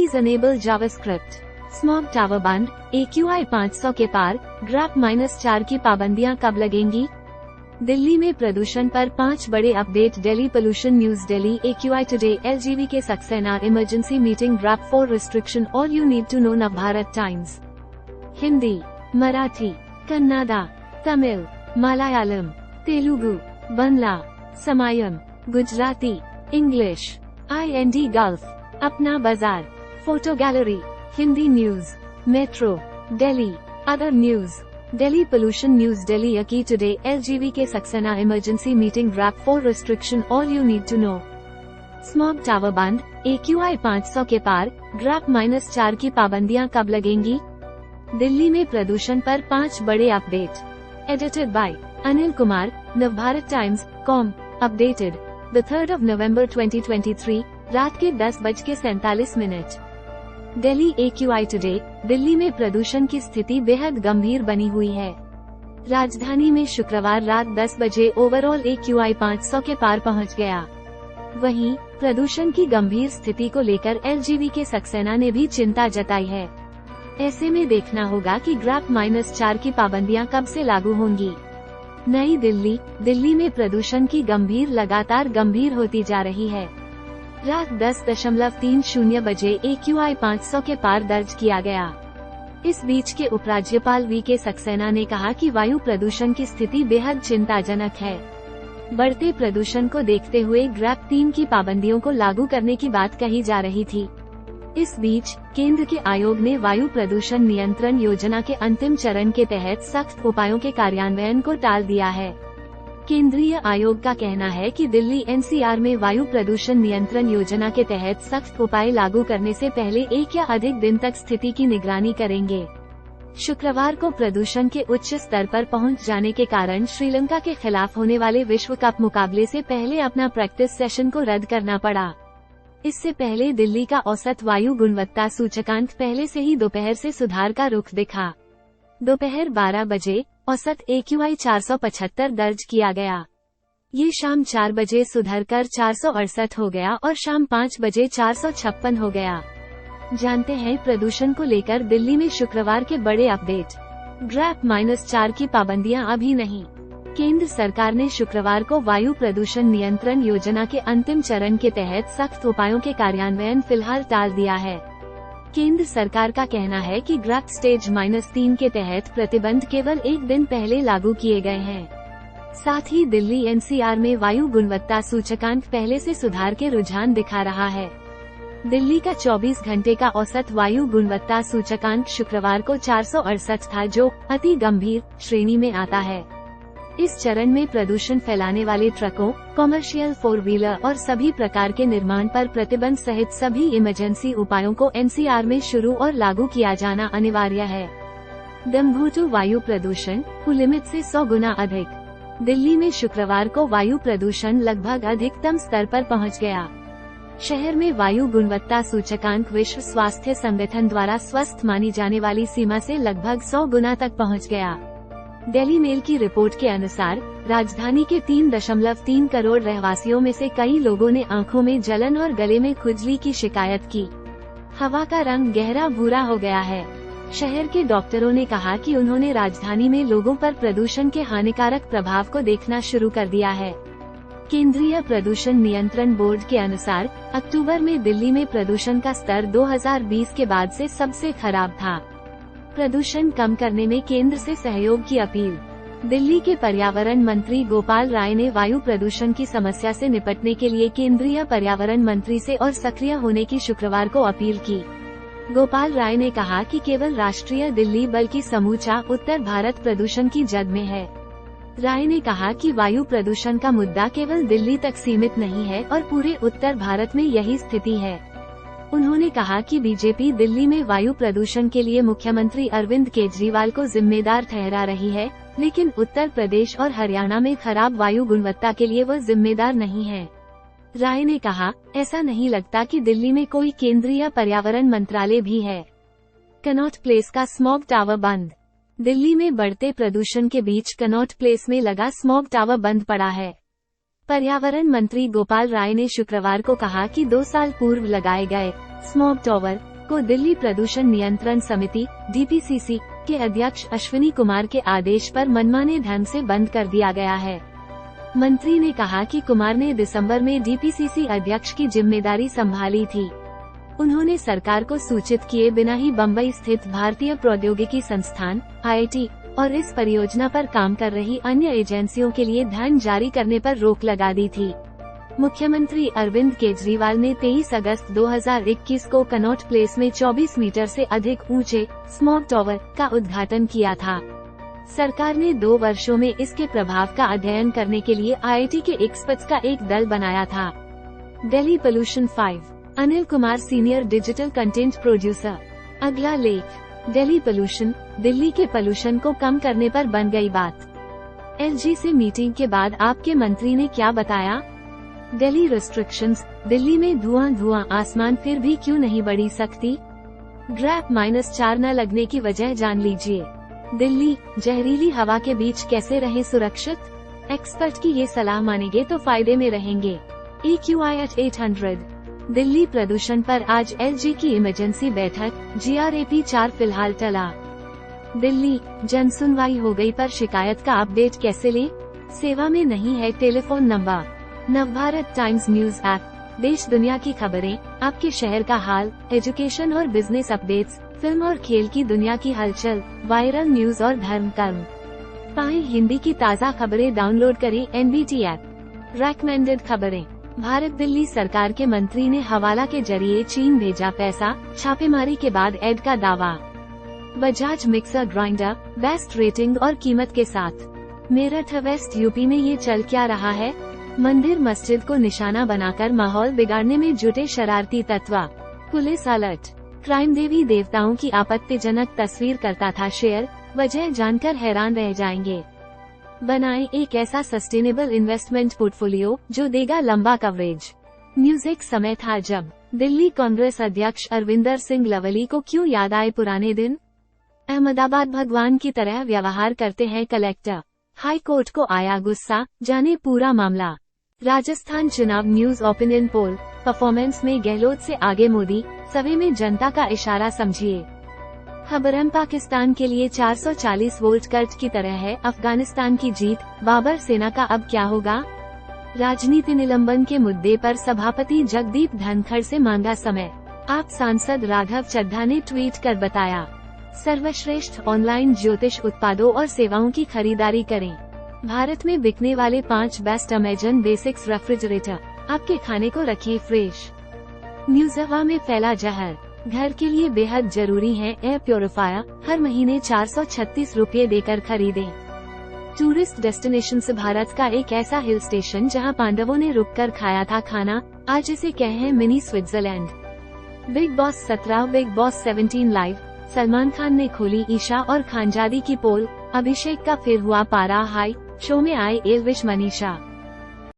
Please enable JavaScript. Smog tower बंद, AQI 500 के पार, graph -4 की पाबंदियां कब लगेंगी? दिल्ली में प्रदूषण पर 5 बड़े update. Delhi pollution news. Delhi AQI today. LGV K Saxena emergency meeting. GRAP 4 restriction all you need to know. Navbharat Times. Hindi, Marathi, Kannada, Tamil, Malayalam, Telugu, Bangla, Samayam, Gujarati, English, IND gulf, Apna Bazaar, photo gallery, Hindi news, metro, Delhi, other news. Delhi pollution news. Delhi AQI today. LGV K Saxena emergency meeting. GRAP 4 restriction all you need to know. Smog tower बंद, AQI 500 के पार, graph -4 की पाबंदियां कब लगेंगी? दिल्ली में प्रदूषण पर 5 बड़े update. Edited by Anil Kumar, Navbharat times com. Updated the 3rd of November 2023, रात के 10:47। Delhi AQI today. दिल्ली में प्रदूषण की स्थिति बेहद गंभीर बनी हुई है। राजधानी में शुक्रवार रात 10 बजे ओवरऑल AQI 500 के पार पहुंच गया। वहीं प्रदूषण की गंभीर स्थिति को लेकर LGV के सक्सेना ने भी चिंता जताई है। ऐसे में देखना होगा कि ग्राफ -4 की पाबंदियां कब से लागू होंगी। नई दिल्ली। दिल्ली में प्रदूषण की गंभीर लगातार गंभीर होती जा रही है। रात 10:30 बजे AQI 500 के पार दर्ज किया गया। इस बीच के उपराज्यपाल VK सक्सेना ने कहा कि वायु प्रदूषण की स्थिति बेहद चिंताजनक है। बढ़ते प्रदूषण को देखते हुए ग्राफ 3 की पाबंदियों को लागू करने की बात कही जा रही थी। इस बीच केंद्र के आयोग ने वायु प्रदूषण नियंत्रण योजना के अंतिम चरण के तहत सख्त उपायों के कार्यान्वयन को टाल दिया है। केंद्रीय आयोग का कहना है कि दिल्ली NCR में वायु प्रदूषण नियंत्रण योजना के तहत सख्त उपाय लागू करने से पहले 1 या अधिक दिन तक स्थिति की निगरानी करेंगे। शुक्रवार को प्रदूषण के उच्च स्तर पर पहुंच जाने के कारण श्रीलंका के खिलाफ होने वाले विश्व कप मुकाबले से पहले अपना प्रैक्टिस सेशन को रद्द करना पड़ा। इससे पहले दिल्ली का औसत वायु गुणवत्ता सूचकांक पहले से ही दोपहर से सुधार का रुख दिखा। दोपहर 12 बजे औसत AQI 475 दर्ज किया गया। ये शाम 4 बजे सुधरकर 468 हो गया और शाम 5 बजे 456 हो गया। जानते हैं प्रदूषण को लेकर दिल्ली में शुक्रवार के बड़े अपडेट। ग्राफ -4 की पाबंदियां अभी नहीं। केंद्र सरकार ने शुक्रवार को वायु प्रदूषण नियंत्रण योजना के अंतिम चरण के तहत सख्त उपायों के कार्यान्वयन फिलहाल टाल दिया है। केंद्र सरकार का कहना है कि ग्राफ स्टेज -3 के तहत प्रतिबंध केवल 1 दिन पहले लागू किए गए हैं। साथ ही दिल्ली NCR में वायु गुणवत्ता सूचकांक पहले से सुधार के रुझान दिखा रहा है। दिल्ली का 24 घंटे का औसत वायु गुणवत्ता सूचकांक शुक्रवार को 468 था, जो अति गंभीर श्रेणी में आता है। इस चरण में प्रदूषण फैलाने वाले ट्रकों, कॉमर्शियल 4 व्हीलर और सभी प्रकार के निर्माण पर प्रतिबंध सहित सभी इमरजेंसी उपायों को NCR में शुरू और लागू किया जाना अनिवार्य है। दमघोटू वायु प्रदूषण लिमिट से 100 गुना अधिक। दिल्ली में शुक्रवार को वायु प्रदूषण लगभग अधिकतम स्तर पर पहुंच गया। शहर में वायु गुणवत्ता सूचकांक विश्व स्वास्थ्य संगठन द्वारा स्वस्थ मानी जाने वाली सीमा से लगभग 100 गुना तक पहुंच गया। डेली मेल की रिपोर्ट के अनुसार राजधानी के 3.3 करोड़ रहवासियों में से कई लोगों ने आंखों में जलन और गले में खुजली की शिकायत की। हवा का रंग गहरा भूरा हो गया है। शहर के डॉक्टरों ने कहा कि उन्होंने राजधानी में लोगों पर प्रदूषण के हानिकारक प्रभाव को देखना शुरू कर दिया है। केंद्रीय प्रदूषण नियंत्रण बोर्ड के अनुसार अक्टूबर में दिल्ली में प्रदूषण का स्तर 2020 के बाद से सबसे खराब था। प्रदूषण कम करने में केंद्र से सहयोग की अपील। दिल्ली के पर्यावरण मंत्री गोपाल राय ने वायु प्रदूषण की समस्या से निपटने के लिए केंद्रीय पर्यावरण मंत्री से और सक्रिय होने की शुक्रवार को अपील की। गोपाल राय ने कहा कि केवल राष्ट्रीय दिल्ली बल्कि समूचा उत्तर भारत प्रदूषण की जद में है। राय ने कहा कि वायु प्रदूषण का मुद्दा केवल दिल्ली तक सीमित नहीं है और पूरे उत्तर भारत में यही स्थिति है। उन्होंने कहा कि बीजेपी दिल्ली में वायु प्रदूषण के लिए मुख्यमंत्री अरविंद केजरीवाल को जिम्मेदार ठहरा रही है, लेकिन उत्तर प्रदेश और हरियाणा में खराब वायु गुणवत्ता के लिए वह जिम्मेदार नहीं है। राय ने कहा, ऐसा नहीं लगता कि दिल्ली में कोई केंद्रीय पर्यावरण मंत्रालय भी है। कनॉट प्लेस का स्मॉग टावर बंद। दिल्ली में बढ़ते प्रदूषण के बीच कनॉट प्लेस में लगा स्मॉग टावर बंद पड़ा है। पर्यावरण मंत्री गोपाल राय ने शुक्रवार को कहा कि 2 साल पूर्व लगाए गए स्मॉग टावर को दिल्ली प्रदूषण नियंत्रण समिति DPCC के अध्यक्ष अश्विनी कुमार के आदेश पर मनमाने ढंग से बंद कर दिया गया है। मंत्री ने कहा कि कुमार ने दिसंबर में DPCC अध्यक्ष की जिम्मेदारी संभाली थी। उन्होंने सरकार को सूचित किए बिना ही बम्बई स्थित भारतीय प्रौद्योगिकी संस्थान IIT और इस परियोजना पर काम कर रही अन्य एजेंसियों के लिए धन जारी करने पर रोक लगा दी थी। मुख्यमंत्री अरविंद केजरीवाल ने 23 अगस्त 2021 को कनॉट प्लेस में 24 मीटर से अधिक ऊंचे स्मॉग टावर का उद्घाटन किया था। सरकार ने 2 वर्षों में इसके प्रभाव का अध्ययन करने के लिए IIT के एक्सपर्ट्स का एक दल बनाया था। Delhi pollution 5, Anil Kumar senior digital content producer. अगला लेख, दिल्ली पोल्यूशन, दिल्ली के पोल्यूशन को कम करने पर बन गई बात। LG से मीटिंग के बाद आपके मंत्री ने क्या बताया? दिल्ली रिस्ट्रिक्शंस, दिल्ली में धुआं आसमान फिर भी क्यों नहीं बढ़ी सकती? ग्रैप -4 न लगने की वजह जान लीजिए। दिल्ली, जहरीली हवा के बीच कैसे रहे सुरक्षित? एक्सपर्ट की ये सलाह मानेंगे तो फायदे में रहेंगे। AQI at 800। दिल्ली प्रदूषण पर आज LG की इमरजेंसी बैठक, GRAP 4 फिलहाल टला। दिल्ली, जनसुनवाई हो गई पर शिकायत का अपडेट कैसे लें? सेवा में नहीं है telephone number. Navbharat times news app, देश दुनिया की खबरें, आपके शहर का हाल, एजुकेशन और बिजनेस अपडेट्स, फिल्म और खेल की दुनिया की हलचल, वायरल न्यूज और धर्म कर्म। पाएं हिंदी की ताज़ा खबरें, डाउनलोड करें NBT ऐप। रेकमेंडेड खबरें। भारत दिल्ली सरकार के मंत्री ने हवाला के जरिए चीन भेजा पैसा, छापेमारी के ऐड एड का दावा। Bajaj mixer grinder, best rating और कीमत के साथ। मेरठ वेस्ट यूपी में ये चल क्या रहा है? मंदिर मस्जिद को निशाना बनाकर माहौल बिगाड़ने में जुटे शरारती तत्व। Police alert. क्राइम देवी देवताओं की आपत्तिजनक तस्वीर करता था शेयर, वजह जानकर हैरान रह जाएंगे। बनाएं एक ऐसा सस्टेनेबल इन्वेस्टमेंट पोर्टफोलियो जो देगा लंबा कवरेज। म्यूजिक समय था जब दिल्ली कांग्रेस अध्यक्ष अरविंदर सिंह लवली को क्यों याद आए पुराने दिन? अहमदाबाद भगवान की तरह व्यवहार करते हैं कलेक्टर, हाई कोर्ट को आया गुस्सा, जाने पूरा मामला। राजस्थान चुनाव न्यूज ओपिनियन पोल, परफॉर्मेंस में गहलोत से आगे मोदी, सवे में जनता का इशारा समझिए। खबरम पाकिस्तान के लिए 440 वोल्ट कर्ज की तरह है अफगानिस्तान की जीत, बाबर सेना का अब क्या होगा? राजनीति निलंबन के मुद्दे पर सभापति जगदीप धनखड़ से मांगा समय, आप सांसद राघव चड्ढा ने ट्वीट कर बताया। सर्वश्रेष्ठ ऑनलाइन ज्योतिष उत्पादों और सेवाओं की खरीदारी करें। भारत में बिकने वाले 5 बेस्ट अमेजन बेसिक्स रेफ्रिजरेटर, आपके खाने को रखिए फ्रेश। न्यूज़वा में फैला जहर, घर के लिए बेहद जरूरी है एयर प्योरीफायर, हर महीने 436 रुपये देकर खरीदें। टूरिस्ट डेस्टिनेशन से भारत का एक ऐसा हिल स्टेशन जहां पांडवों ने रुककर खाया था खाना, आज इसे कहे हैं mini Switzerland. Big boss 17, big boss 17 live, Salman Khan ने खोली ईशा और खानजादी की पोल, अभिषेक का फिर हुआ पारा हाई, शो में आए एलविश मनीषा।